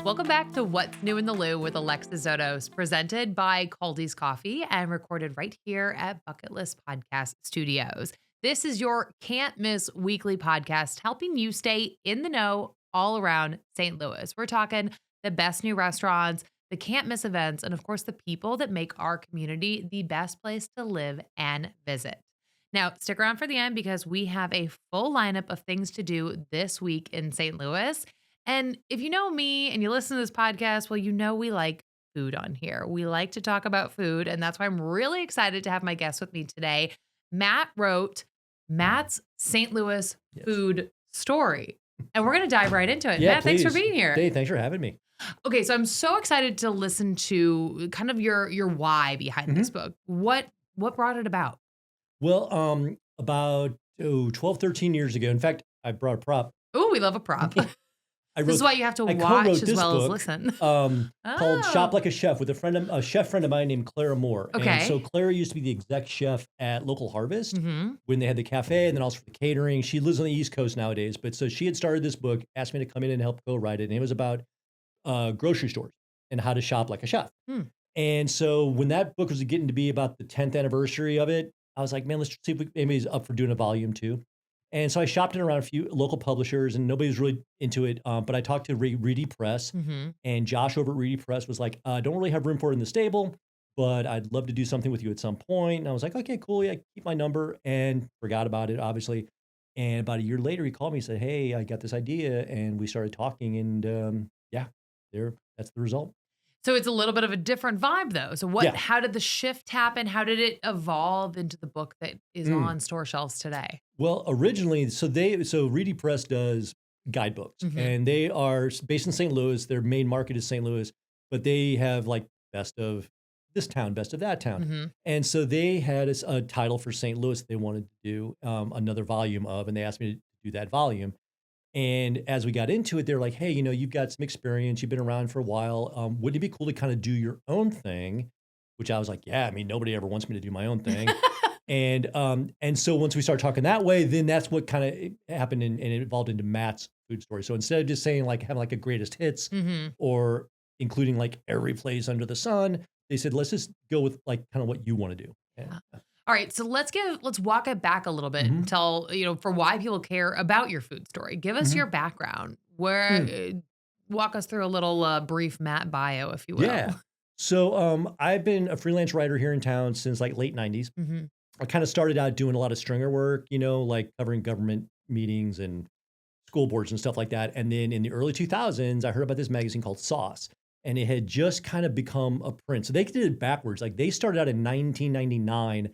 Welcome back to What's New in the Lou with Alexis Zotos, presented by Caldy's Coffee and recorded right here at Bucket List Podcast Studios. This is your can't miss weekly podcast helping you stay in the know all around St. Louis. We're talking the best new restaurants, the can't miss events, and of course, the people that make our community the best place to live and visit. Now, stick around for the end because we have a full lineup of things to do this week in St. Louis. And if you know me and you listen to this podcast, well, you know we like food on here. We like to talk about food, and that's why I'm really excited to have my guest with me today. Matt wrote Matt's St. Louis food story, and we're going to dive right into it. Yeah, Matt, please. thanks for being here. Dave, thanks for having me. Okay, so I'm so excited to listen to kind of your why behind this book. What brought it about? Well, about 12, 13 years ago, in fact, I brought a prop. Oh, we love a prop. I This is why you have to watch as well as listen. Called Shop Like a Chef with a chef friend of mine named Clara Moore. Okay. And so Clara used to be the exec chef at Local Harvest when they had the cafe and then also for the catering. She lives on the East Coast nowadays, but so she had started this book, asked me to come in and help co-write it. And it was about grocery stores and how to shop like a chef. And so when that book was getting to be about the 10th anniversary of it, I was like, man, let's see if anybody's up for doing a volume 2. And so I shopped it around a few local publishers and nobody was really into it. But I talked to Reedy Press and Josh over at Reedy Press was like, don't really have room for it in the stable, but I'd love to do something with you at some point. And I was like, okay, cool. Yeah, keep my number and forgot about it, obviously. And about a year later, he called me and said, hey, I got this idea. And we started talking and that's the result. So it's a little bit of a different vibe though. So how did the shift happen? How did it evolve into the book that is on store shelves today? Well, originally, so Reedy Press does guidebooks and they are based in St. Louis. Their main market is St. Louis, but they have like best of this town, best of that town. And so they had a title for St. Louis they wanted to do another volume of, and they asked me to do that volume. And as we got into it, they're like, hey, you've got some experience. You've been around for a while. Wouldn't it be cool to kind of do your own thing? Which I was like, yeah, I mean, nobody ever wants me to do my own thing. And so once we started talking that way, then that's what kind of happened and it evolved into Matt's food story. So instead of just saying like having like a greatest hits or including like every place under the sun, they said, let's just go with like kind of what you want to do. And, all right, so let's walk it back a little bit and tell, for why people care about your food story. Give us your background. Walk us through a little brief Matt bio, if you will. Yeah. So I've been a freelance writer here in town since like late 90s. I kind of started out doing a lot of stringer work, like covering government meetings and school boards and stuff like that. And then in the early 2000s, I heard about this magazine called Sauce. And it had just kind of become a print. So they did it backwards. Like they started out in 1999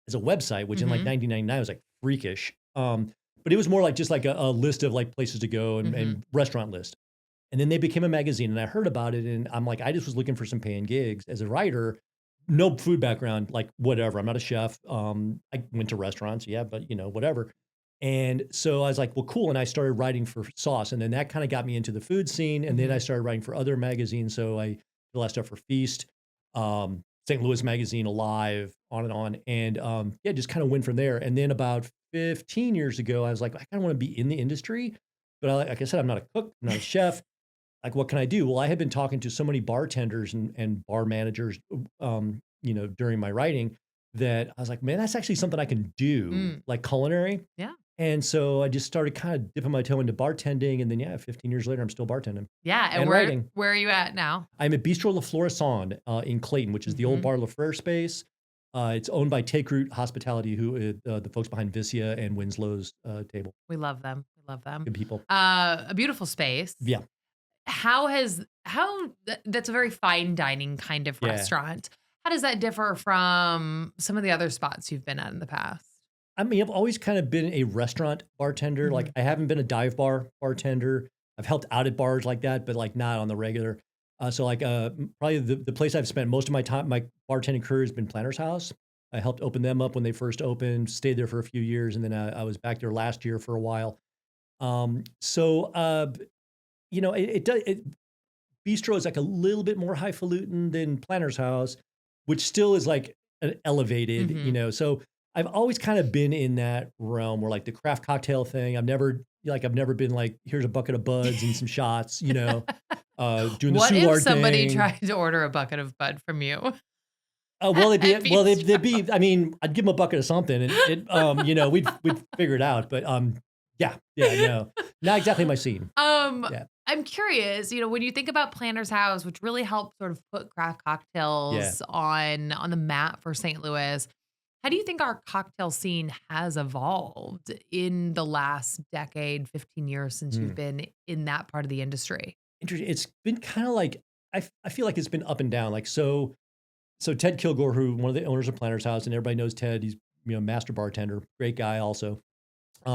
as a website, which in like 1999 was like freakish. But it was more like just like a list of like places to go and restaurant list. And then they became a magazine and I heard about it and I'm like, I just was looking for some paying gigs as a writer, no food background, like whatever. I'm not a chef. I went to restaurants. Yeah, but whatever. And so I was like, well, cool. And I started writing for Sauce. And then that kind of got me into the food scene. And then I started writing for other magazines. So I did a lot of stuff for Feast, St. Louis Magazine, Alive, on and on. And just kind of went from there. And then about 15 years ago, I was like, I kind of want to be in the industry. But like I said, I'm not a cook, I'm not a chef. Like, what can I do? Well, I had been talking to so many bartenders and bar managers, during my writing that I was like, man, that's actually something I can do, like culinary. Yeah. And so I just started kind of dipping my toe into bartending. And then, 15 years later, I'm still bartending. Yeah. And writing. Where are you at now? I'm at Bistro La Florissant in Clayton, which is the old Bar La Frere space. It's owned by Take Root Hospitality, who the folks behind Vicia and Winslow's table. We love them. Good people. A beautiful space. Yeah. That's a very fine dining kind of restaurant. How does that differ from some of the other spots you've been at in the past? I mean, I've always kind of been a restaurant bartender. Like I haven't been a dive bar bartender. I've helped out at bars like that, but like not on the regular. So probably the place I've spent most of my time, my bartending career has been Planter's House. I helped open them up when they first opened, stayed there for a few years. And then I was back there last year for a while. Bistro is like a little bit more highfalutin than Planter's House, which still is like an elevated, so I've always kind of been in that realm where like the craft cocktail thing, I've never been like, here's a bucket of buds and some shots, doing the What if soulard somebody thing. tried to order a bucket of bud from you? Well, I'd be they'd be. I mean, I'd give them a bucket of something, and we'd figure it out. But yeah, no, not exactly my scene. Yeah, I'm curious, when you think about Planter's House, which really helped sort of put craft yeah. cocktails on the map for St. Louis, how do you think our cocktail scene has evolved in the last decade, 15 years since you've Hmm. been in that part of the industry? Interesting. It's been kind of like I feel like it's been up and down. Like so Ted Kilgore, who one of the owners of Planter's House, and everybody knows Ted. He's master bartender, great guy also.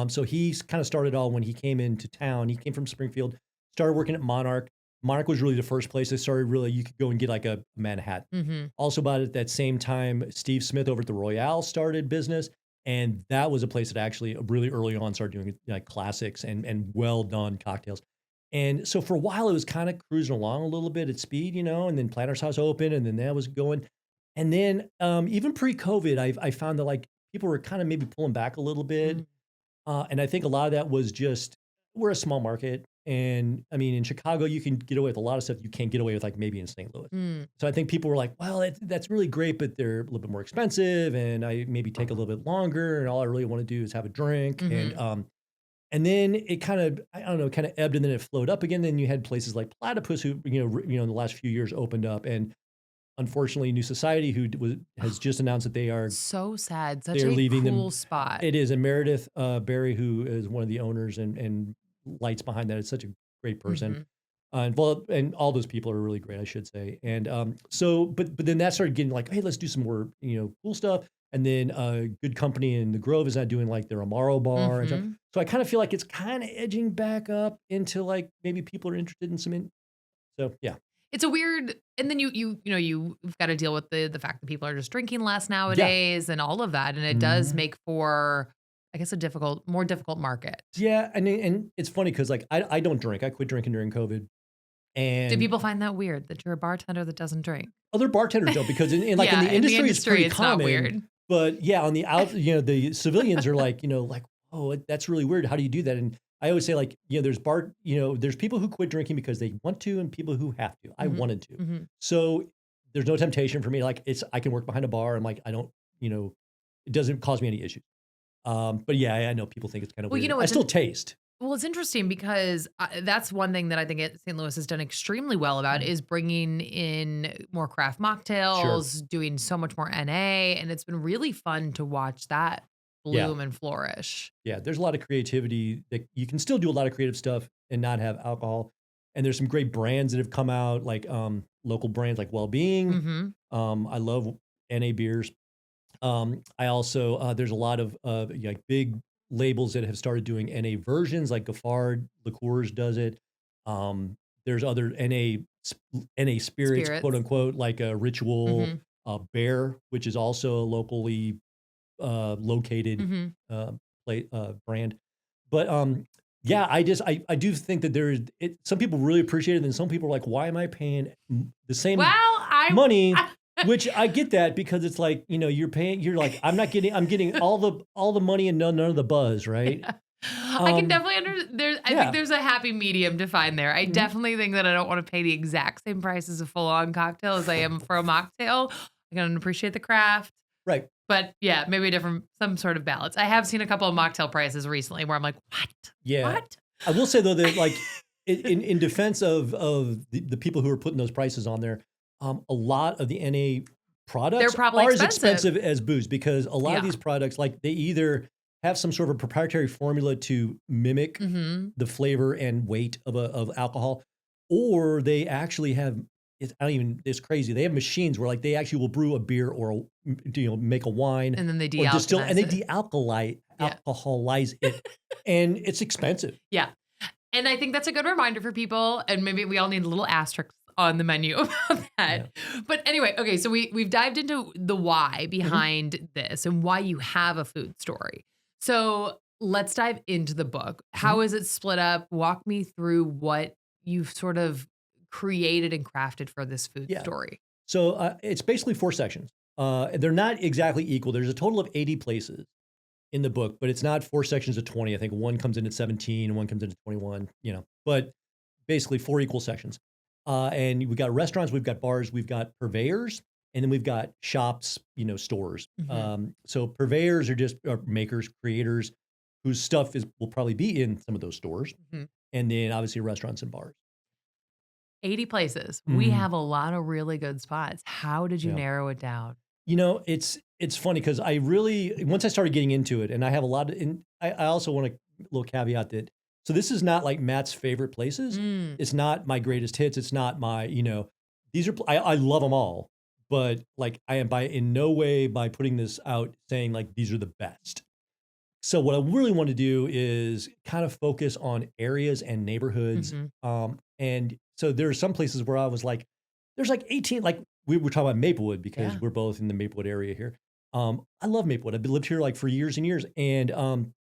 So he's kind of started all when he came into town. He came from Springfield, started working at Monarch. Monarch was really the first place that started really, you could go and get like a Manhattan. Mhm. Also, about at that same time, Steve Smith over at the Royale started business. And that was a place that actually really early on started doing like classics and well done cocktails. And so for a while, it was kind of cruising along a little bit at speed, and then Planter's House opened, and then that was going. And then even pre-COVID, I found that like people were kind of maybe pulling back a little bit, Mm. and I think a lot of that was just we're a small market. And I mean, in Chicago, you can get away with a lot of stuff you can't get away with, like maybe in St. Louis. Mm. So I think people were like, well, that's really great, but they're a little bit more expensive. And I maybe take a little bit longer. And all I really want to do is have a drink. Mhm. And then it kind of, I don't know, kind of ebbed and then it flowed up again. Then you had places like Platypus who, in the last few years opened up. And unfortunately, New Society, has just announced that So sad. Such they're a leaving cool them. spot. It is, and Meredith Berry, who is one of the owners and lights behind that, is such a great person. Mhm. And all those people are really great, I should say. And but then that started getting like, hey, let's do some more, cool stuff. And then Good Company in the Grove is not doing like their Amaro bar and stuff. Mhm. So I kind of feel like it's kind of edging back up into like maybe people are interested in so yeah. It's a weird, and then you've got to deal with the fact that people are just drinking less Yeah. nowadays and all of that, and it does Mhm. make for, I guess, more difficult market. Yeah, and it's funny because like I don't drink. I quit drinking during COVID, Do and people find that weird that you're a bartender that doesn't drink? other bartenders don't because in Yeah, the in the industry it's industry, pretty it's not common, weird. but yeah, on the out, the civilians are like, oh, that's really weird. How do you do that? And I always say like, there's people who quit drinking because they want to, and people who have to. I Mhm. wanted to, Mhm. so there's no temptation for me. Like I can work behind a bar. I'm like, I don't, it doesn't cause me any issues. But yeah, I know people think it's kind of Well, weird. I it's still taste. Well, it's interesting because that's one thing that I think St. Louis has done extremely well about Mm. is bringing in more craft Sure. mocktails, doing so much more NA, and it's been really fun to watch that Yeah. bloom and flourish. Yeah, there's a lot of creativity that you can still do a lot of creative stuff and not have alcohol. And there's some great brands that have come out, like local brands like Well Being. Mhm. I love NA beers. I also there's a lot of like big labels that have started doing NA versions, like Gaffard Liqueurs does it. There's other NA spirits, quote Spirits. unquote, like a Ritual, Mhm. Bear, which is also a locally located Mhm. uh, brand. But yeah, I do think that some people really appreciate it, and some people are like, why am I paying the Well, same money? Which I get that because it's like you're like I'm getting all the money and none of the buzz, right? Yeah. I can Um, definitely I think yeah. there's a happy medium to find there. I Mhm. definitely think that I don't wanna pay the exact same price as a full-on cocktail as I am for a mocktail. I can appreciate the craft. Right. But yeah, maybe some sort of balance. I have seen a couple of mocktail prices recently where I'm like, "What? Yeah. What?" I will say though that like in defense of the people who are putting those prices on there, a lot of the NA They're products probably are as expensive. expensive as booze because a lot of Yeah. these products, like they either have some sort of a proprietary formula to mimic Mhm. the flavor and weight of alcohol, or they actually have I don't even it's crazy. They have machines where like they actually will brew a beer or make a wine And then they or distill and de-alchemize they it. Yeah. alcoholize it, and it's expensive. Yeah. And I think that's a good reminder for people, and maybe we all need a little asterisk on the menu about Yeah. that. But anyway, okay, so we've dived into the why Mhm. behind this and why you have a food story. So let's dive into the book. Mhm. How is it split up? Walk me through what you've sort of created and crafted for this food Yeah. story. So it's basically 4 sections. They're not exactly equal. There's a total of 80 places in the book, but it's not 4 sections of 20. I think one comes in at 17 and one comes in at 21, But basically 4 equal sections. And we've got restaurants, we've got bars, we've got purveyors, and then we've got shops, stores. So purveyors are just makers, creators whose stuff will probably be in some of those stores. Mhm. And then obviously restaurants and bars. 80 places. We Mhm. have a lot of really good spots. How did you Yeah. narrow it down? It's funny because I really once I started getting into it, and I have a lot of, and I also want a little caveat that so this is not like Matt's favorite places. Mm. It's not my greatest hits. It's not my these are I love them all, but like I am by in no way by putting this out saying like these are the best. So what I really want to do is kind of focus on areas and neighborhoods. Mhm. And so there are some places where I was like, there's like 18, like we were talking about Maplewood because Yeah. we're both in the Maplewood area here. I love Maplewood. I've lived here like for years and years. And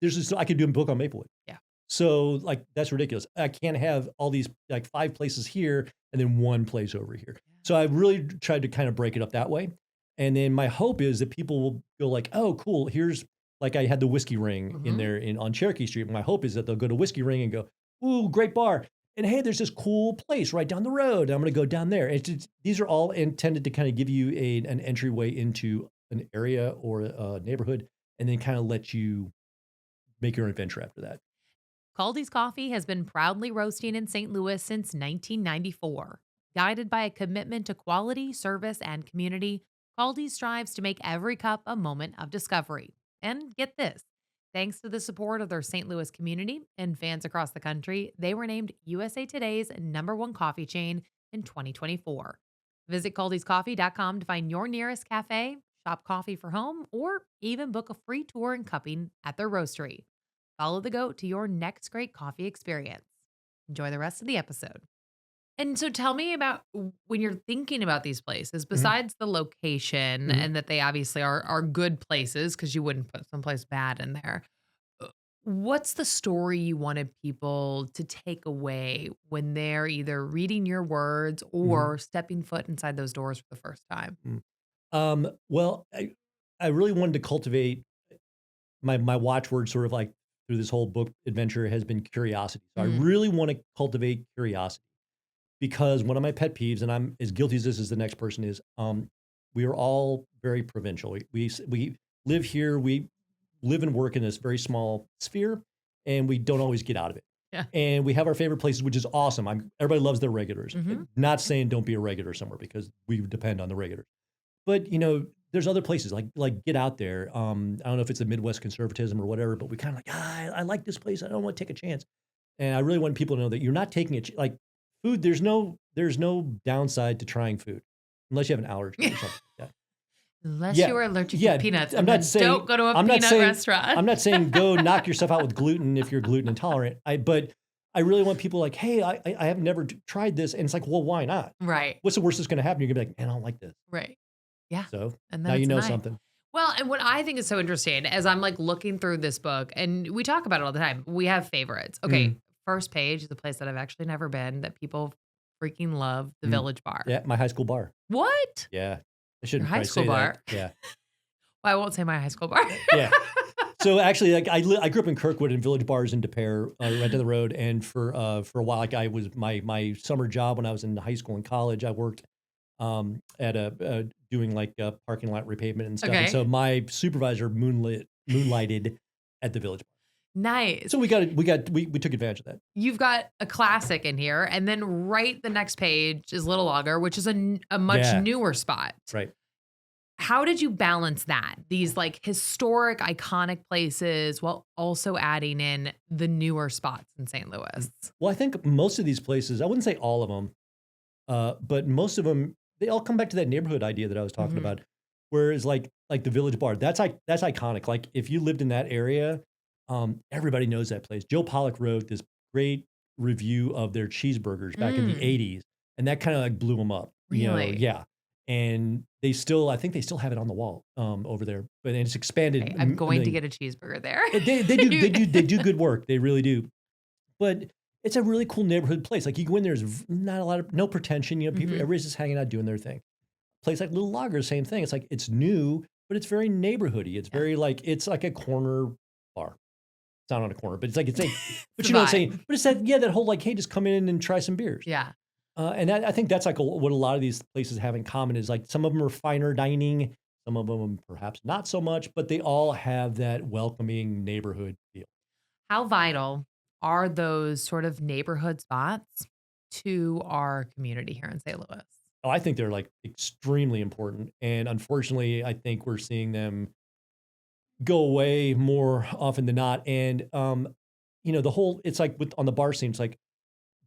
there's this, I could do a book on Maplewood. Yeah. So like that's ridiculous. I can't have all these like 5 places here and then one place over here. So I really tried to kind of break it up that way. And then my hope is that people will go like, oh, cool. Here's like I had the Whiskey Ring in Mhm. there on Cherokee Street. My hope is that they'll go to Whiskey Ring and go, ooh, great bar. And hey, there's this cool place right down the road. I'm going to go down there. These are all intended to kind of give you an entryway into an area or a neighborhood, and then kind of let you make your own adventure after that. Caldy's Coffee has been proudly roasting in St. Louis since 1994. Guided by a commitment to quality, service, and community, Caldy's strives to make every cup a moment of discovery. And get this, thanks to the support of their St. Louis community and fans across the country, they were named USA Today's #1 coffee chain in 2024. Visit caldyscoffee.com to find your nearest cafe, shop coffee for home, or even book a free tour and cupping at their roastery. Follow the goat to your next great coffee experience. Enjoy the rest of the episode. And so tell me about when you're thinking about these places, Mhm, besides the location mhm. and that they obviously are good places because you wouldn't put someplace bad in there. uh, What's the story you wanted people to take away when they're either reading your words Mhm. or stepping foot inside those doors for the first time? Mm. Well, I really wanted to cultivate my watchword sort of like through this whole book adventure has been curiosity. So I Mm, really want to cultivate curiosity because one of my pet peeves, and I'm as guilty as this as the next person is, we are all very provincial. We live here, we live and work in this very small sphere, and we don't always get out of it. yeah. And we have our favorite places, which is awesome. Everybody loves their regulars. Hmm. Not saying don't be a regular somewhere because we depend on the regulars. But, there's other places like get out there. I don't know if it's the Midwest conservatism or whatever, but we kind of like, I like this place. I don't want to take a chance. And I really want people to know that you're not taking it like food. There's no downside to trying food unless you have an allergy or something like that. Unless Yeah, you are allergic to yeah. peanuts, I'm and not then saying don't go to a I'm not peanut saying restaurant. I'm not saying go knock yourself out with gluten if you're gluten intolerant. But I really want people like, hey, I have never tried this, and it's like, well, why not? Right. What's the worst that's going to happen? You're gonna be like, man, I don't like this. Right. Yeah. So And now then you it's a know night. something. Well, and what I think is so interesting as I'm like looking through this book, and we talk about it all the time. We have favorites. Okay. Mm, First page is a place that I've actually never been that people freaking love, the mm. Village Bar. Yeah, my high school bar. What? Yeah. I Your shouldn't high probably school say that. bar? Yeah. Well, I won't say my high school bar. Yeah. So actually, like I grew up in Kirkwood and Village Bars in Des Peres, right down the road. And for a while, like I was my summer job when I was in high school and college, I worked at doing like parking lot repavement and stuff. And Okay. so my supervisor moonlighted at the Village Bar. Nice. So we took advantage of that. You've got a classic in here. And then right the next page is Little Logger, which is a much Yeah. newer spot. Right. How did you balance that? These like historic, iconic places while also adding in the newer spots in St. Louis. Well, I think most of these places, I wouldn't say all of them, but most of them, they all come back to that neighborhood idea that I was talking Mhm. about. Whereas like the Village Bar, that's iconic. Like if you lived in that area, everybody knows that place. Joe Pollock wrote this great review of their cheeseburgers back in the Mm, '80s, and that kind of like blew them up. really? Yeah. And I think they still have it on the wall over there, but it's expanded. Okay, I'm a going to million. get a cheeseburger there. They do good work. They really do. But it's a really cool neighborhood place. Like you go in there, there's not a lot of no pretension. People, Mhm. everybody's just hanging out doing their thing. Place like Little Lager, same thing. It's like it's new, but it's very neighborhoody. It's Yeah. very like it's like a corner bar. It's not on a corner, but it's like It's but a you know what I'm saying. vibe. But it's that whole like, hey, just come in and try some beers. Yeah. And I think that's like what a lot of these places have in common is like some of them are finer dining, some of them perhaps not so much, but they all have that welcoming neighborhood feel. How vital are those sort of neighborhood spots to our community here in St. Louis? Oh, I think they're like extremely important. And unfortunately, I think we're seeing them go away more often than not. And, the whole, it's like on the bar scene, it's like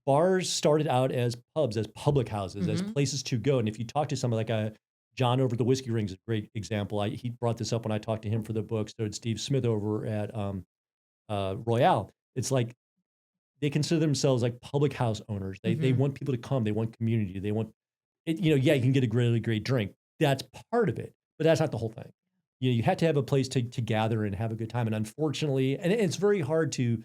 bars started out as pubs, as public houses, as Mhm. places to go. And if you talk to someone like a John over at the Whiskey Rings is a great example. He brought this up when I talked to him for the book. So did Steve Smith over at Royale. It's like they consider themselves like public house owners. They Mhm. want people to come. They want community. They want it. Yeah, you can get a really great drink. That's part of it, but that's not the whole thing. You have to have a place to gather and have a good time. And unfortunately, and it's very hard to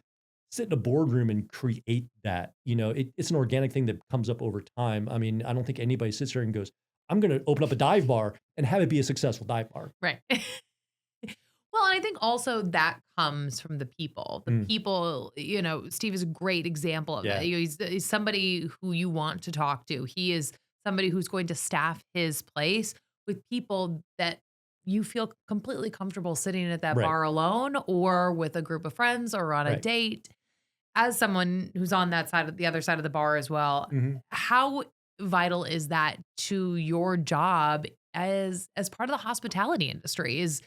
sit in a boardroom and create that. It's an organic thing that comes up over time. I mean, I don't think anybody sits there and goes, "I'm going to open up a dive bar and have it be a successful dive bar." Right. Well, and I think also that comes from the people. The Mm, people, Steve is a great example of that. yeah, He's somebody who you want to talk to. He is somebody who's going to staff his place with people that you feel completely comfortable sitting at that right, bar alone or with a group of friends or on a right. date. As someone who's on that side of the other side of the bar as well, Mhm. how vital is that to your job as part of the hospitality industry? Is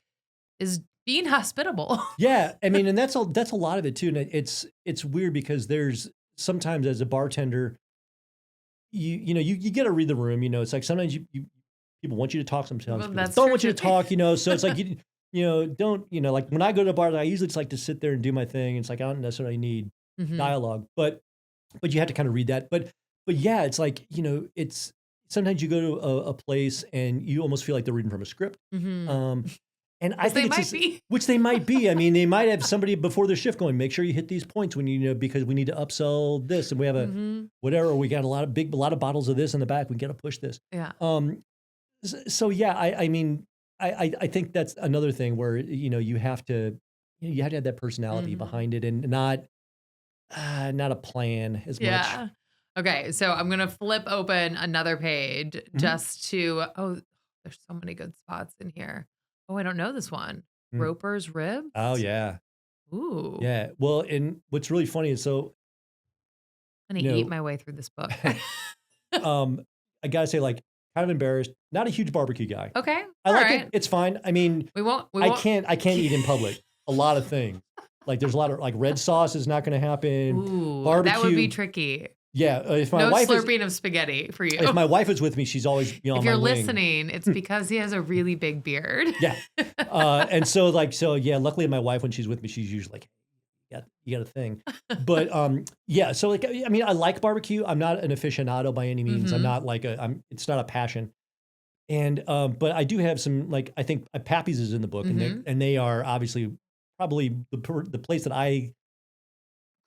being hospitable. Yeah, I mean, and that's a lot of it too, and it's weird because there's sometimes as a bartender, you gotta read the room, it's like sometimes you people want you to talk, sometimes Well, people that's don't true want you too. to talk, so it's like don't, like when I go to bars, I usually just like to sit there and do my thing. It's like I don't necessarily need Mhm, dialogue, but you have to kind of read that. But yeah, it's like, it's sometimes you go to a place and you almost feel like they're reading from a script. mhm. Um, and I As they think it's might just be. which they might be. I mean, they might have somebody before their shift going, make sure you hit these points when because we need to upsell this and we have a Mhm. whatever, we got a lot of bottles of this in the back. We got to push this. Yeah. Um, so yeah, I mean, I think that's another thing where, you have to have that personality Mhm. behind it and not a plan as much. Yeah. Okay, so I'm gonna flip open another page Mhm. just to there's so many good spots in here. Oh, I don't know this one. Mm. Roper's Oh, Ribs? yeah. Ooh, Yeah. Well, and what's really funny is so, I'm gonna you eat know, my way through this book. um, I gotta say, like, kind of embarrassed, not a huge barbecue guy. Okay, I like it, alright. it's fine. I mean, We won't I can't eat in public, a lot of things. Like, there's a lot of like, red sauce is not gonna happen. Ooh, that would be Barbecue, tricky. yeah, No slurping of spaghetti for you. if my wife is with me, she's always, on If my you're wing. listening, it's because he has a really big beard. Yeah. And so, yeah, luckily my wife, when she's with me, she's usually like, "Yeah, you got a thing." But, yeah, so, like, I mean, I like barbecue. I'm not an aficionado by any means. I'm Mhm, not like it's not a passion. And, but I do have some, like, I think, Pappy's is in the book, and mhm. they are obviously probably the place that I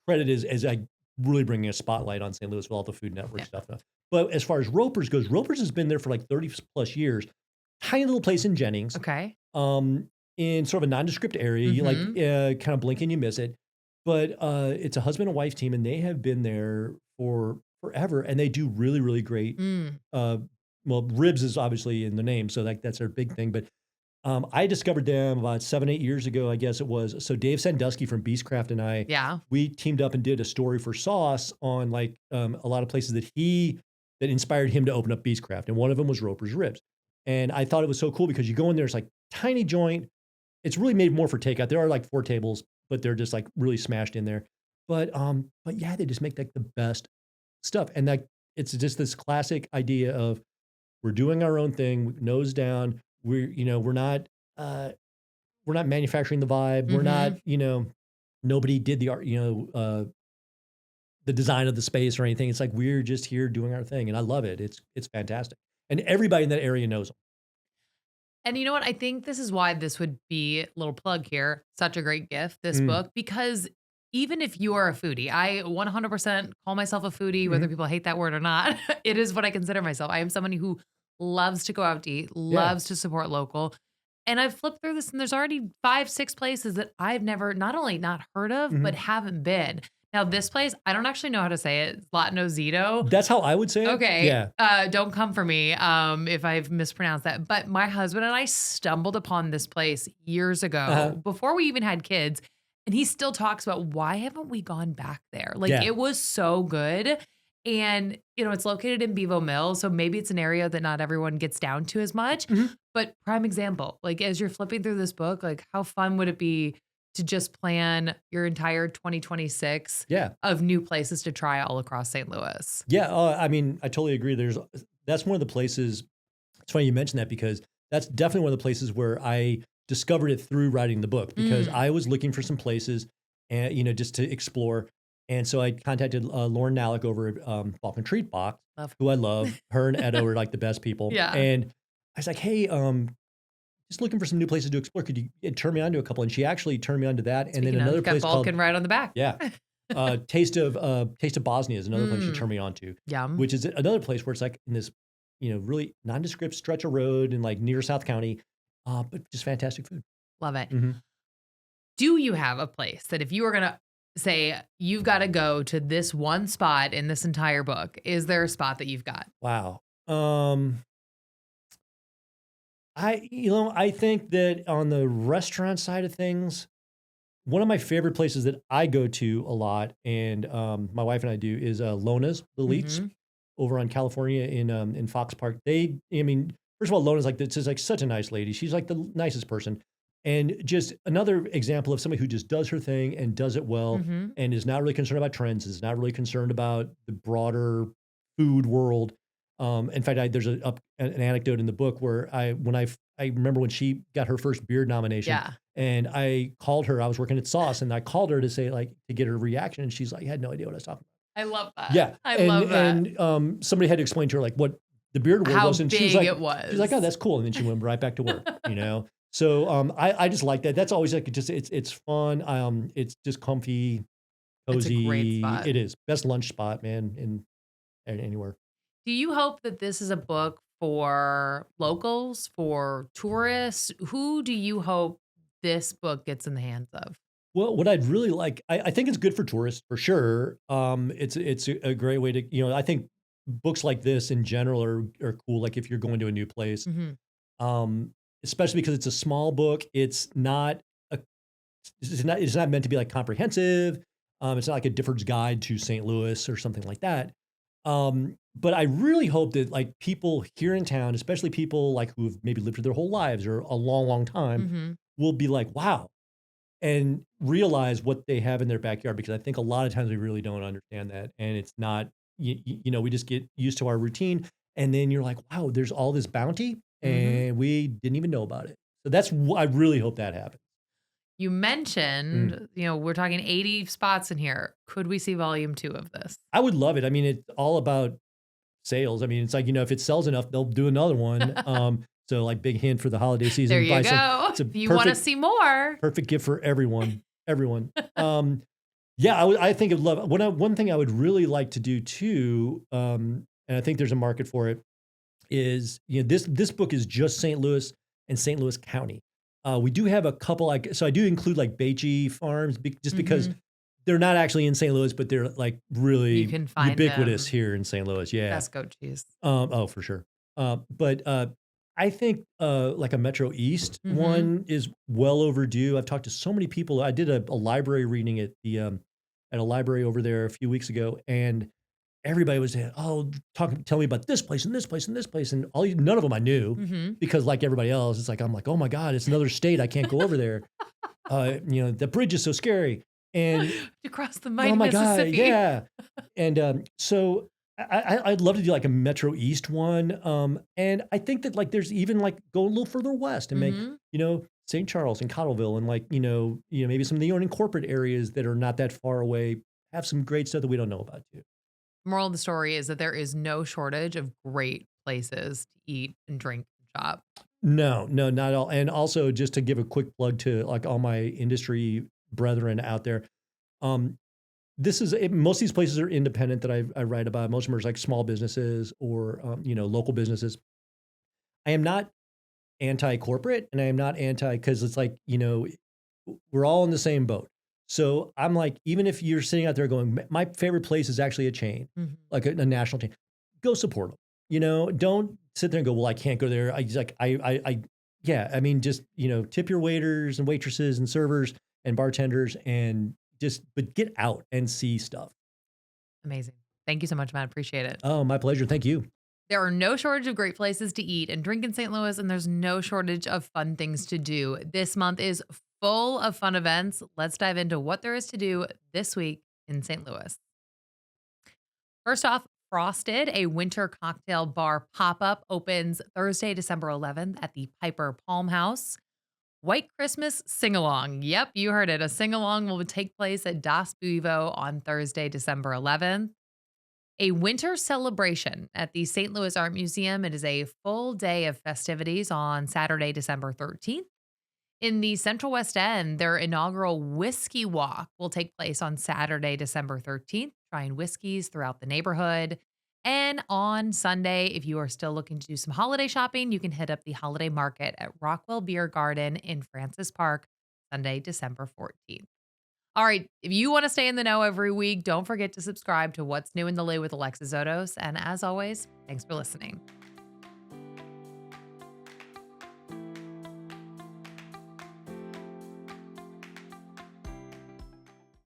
credit as, like, really bringing a spotlight on St. Louis with all the Food Network Yeah, stuff. But as far as Roper's goes, Roper's has been there for, like, 30 plus years. Tiny little place in Jennings, okay. um, in sort of a nondescript area. You, like, Mhm. kinda blink and you miss it. But, it's a husband and wife team, and they have been there for forever, and they do really, really great, Mm, uh well, ribs is obviously in the name, so, like, that's their big thing, but, I discovered them about 7, 8 years ago, I guess it was. So Dave Sandusky from Beastcraft and I, yeah. we teamed up and did a story for Sauce on, like, a lot of places that inspired him to open up Beastcraft, and one of them was Roper's Ribs. And I thought it was so cool because you go in there, it's like tiny joint. It's really made more for takeout. There are, like, 4 tables, but they're just, like, really smashed in there. But yeah, they just make, like, the best stuff, and, like, it's just this classic idea of we're doing our own thing, nose down. Uh, we're not manufacturing the vibe. We're not, Mhm. nobody did the art, the design of the space or anything. It's like we're just here doing our thing, and I love it. It's fantastic, and everybody in that area knows them. And you know what? I think this is why this would be, little plug here, such a great gift, this Mm, book, because even if you are a foodie, I 100% call myself a foodie, whether mhm, people hate that word or not. It is what I consider myself. I am somebody who loves to go out to eat, yeah, loves to support local. And I've flipped through this and there's already 5, 6 places that I've never not only not heard of, but mhm, haven't been. Now this place, I don't actually know how to say it. It's Latino Zito. That's how I would say it. Okay. Yeah. Don't come for me if I've mispronounced that. But my husband and I stumbled upon this place years Uh-huh. ago before we even had kids. And he still talks about why haven't we gone back there? Like Yeah. it was so good. And, it's located in Bevo Mill. So maybe it's an area that not everyone gets down to as much. Mhm. But prime example, like as you're flipping through this book, like how fun would it be to just plan your entire 2026 Yeah. of new places to try all across St. Louis? Yeah. I mean, I totally agree. That's one of the places. It's funny you mentioned that because that's definitely one of the places where I discovered it through writing the book because Mm. I was looking for some places and, just to explore. And so I contacted Lauren Nalick over at Falcon Treat Box, Love. who I love. Her and Edo are like the best people. Yeah. And I was like, hey, just looking for some new places to explore. Could you turn me on to a couple? And she actually turned me on to that. And then Speaking of, another you've got place called Balkan right on the back. yeah, Taste of Bosnia is another place she turned me on to, Yum. which is another place where it's like in this, really nondescript stretch of road and like near South County, but just fantastic food. Love it. Mhm. Do you have a place that if you were going to say you've got to go to this one spot in this entire book, is there a spot that you've got? Wow. I think that on the restaurant side of things, one of my favorite places that I go to a lot, and my wife and I do, is Lona's the Leaks Mhm. over on California in Fox Park. I mean, first of all, Lona's like this is like such a nice lady. She's like the nicest person, and just another example of somebody who just does her thing and does it well, Mhm. and is not really concerned about trends. Is not really concerned about the broader food world. In fact, there's an anecdote in the book where I remember when she got her first beard nomination. Yeah. And I called her. I was working at Sauce, and I called her to say to get her reaction. And she's like, I had no idea what I was talking I love about. that. Yeah, I love that. and somebody had to explain to her like what the beard award How was, and big it was. she's like, oh, that's cool. And then she went right back to work. So I just like that. That's always like it's fun. It's just comfy, It's a great cozy. spot. It is best lunch spot, man, in anywhere. Do you hope that this is a book for locals, for tourists? Who do you hope this book gets in the hands of? Well, what I'd really like, I think it's good for tourists for sure. It's a great way to, I think books like this in general are cool. Like if you're going to a new place, Mhm. um, especially because it's a small book. A, it's not meant to be like comprehensive. It's not like a difference guide to St. Louis or something like that. But I really hope that like people here in town, especially people like who've maybe lived here their whole lives or a long, long time, Mhm. will be like, wow, and realize what they have in their backyard because I think a lot of times we really don't understand that, and it's not we just get used to our routine, and then you're like, wow, there's all this bounty, Mhm. and we didn't even know about it. So I really hope that happens. You Mm. mentioned, we're talking 80 spots in here. Could we see volume 2 of this? I would love it. I mean, it's all about sales. I mean, it's like if it sells enough, they'll do another one. So like big hint for the holiday season. There you go. It's a If you want to perfect see more. perfect gift for everyone. Everyone. Yeah, I think I'd love one thing I would really like to do too, and I think there's a market for it, is this book is just St. Louis and St. Louis County. We do have a couple so I do include like Beachy farms just because Mhm. they're not actually in St. Louis, but they're like You really can find ubiquitous them. here in St. Louis. Yeah. Best goat cheese. Oh, for sure. But I think like a Metro East Mhm. one is well overdue. I've talked to so many people. I did a library reading at a library over there a few weeks ago, and everybody was saying, "Oh, tell me about this place and this place and this place," and none of them I knew Mhm. because, like everybody else, it's like I'm like, "Oh my god, it's another state. I can't go over there." The bridge is so scary, and To cross the oh mighty my god, Mississippi. yeah. And so I'd love to do like a Metro East one. And I think that like there's even like go a little further west and make Mhm. St. Charles and Cottleville and like maybe some of the corporate areas that are not that far away have some great stuff that we don't know about too. Moral of the story is that there is no shortage of great places to eat and drink and shop. No, no, not at all. And also just to give a quick plug to like all my industry brethren out there. Um, most of these places are independent that I write about. Most of them are like small businesses or local businesses. I am not anti-corporate and I am not anti because it's like we're all in the same boat. So I'm like, even if you're sitting out there going, my favorite place is actually a chain, Mhm. like a national chain, go support them. Don't sit there and go, well, I can't go there. I just like, yeah, I mean, just, tip your waiters and waitresses and servers and bartenders and but get out and see stuff. Amazing. Thank you so much, Matt. Appreciate it. Oh, my pleasure. Thank you. There are no shortage of great places to eat and drink in St. Louis, and there's no shortage of fun things to do. This month is full of fun events. Let's dive into what there is to do this week in St. Louis. First off, Frosted, a winter cocktail bar pop up, opens Thursday, December 11th at the Piper Palm House. White Christmas Sing Along. Yep, you heard it. A sing along will take place at Das Buivo on Thursday, December 11th. A winter celebration at the St. Louis Art Museum. It is a full day of festivities on Saturday, December 13th. In the Central West End, their inaugural Whiskey Walk will take place on Saturday, December 13th, trying whiskeys throughout the neighborhood. And on Sunday, if you are still looking to do some holiday shopping, you can hit up the holiday market at Rockwell Beer Garden in Francis Park, Sunday, December 14th. All right, if you want to stay in the know every week, don't forget to subscribe to What's New in the Lou with Alexis Zotos. And as always, thanks for listening.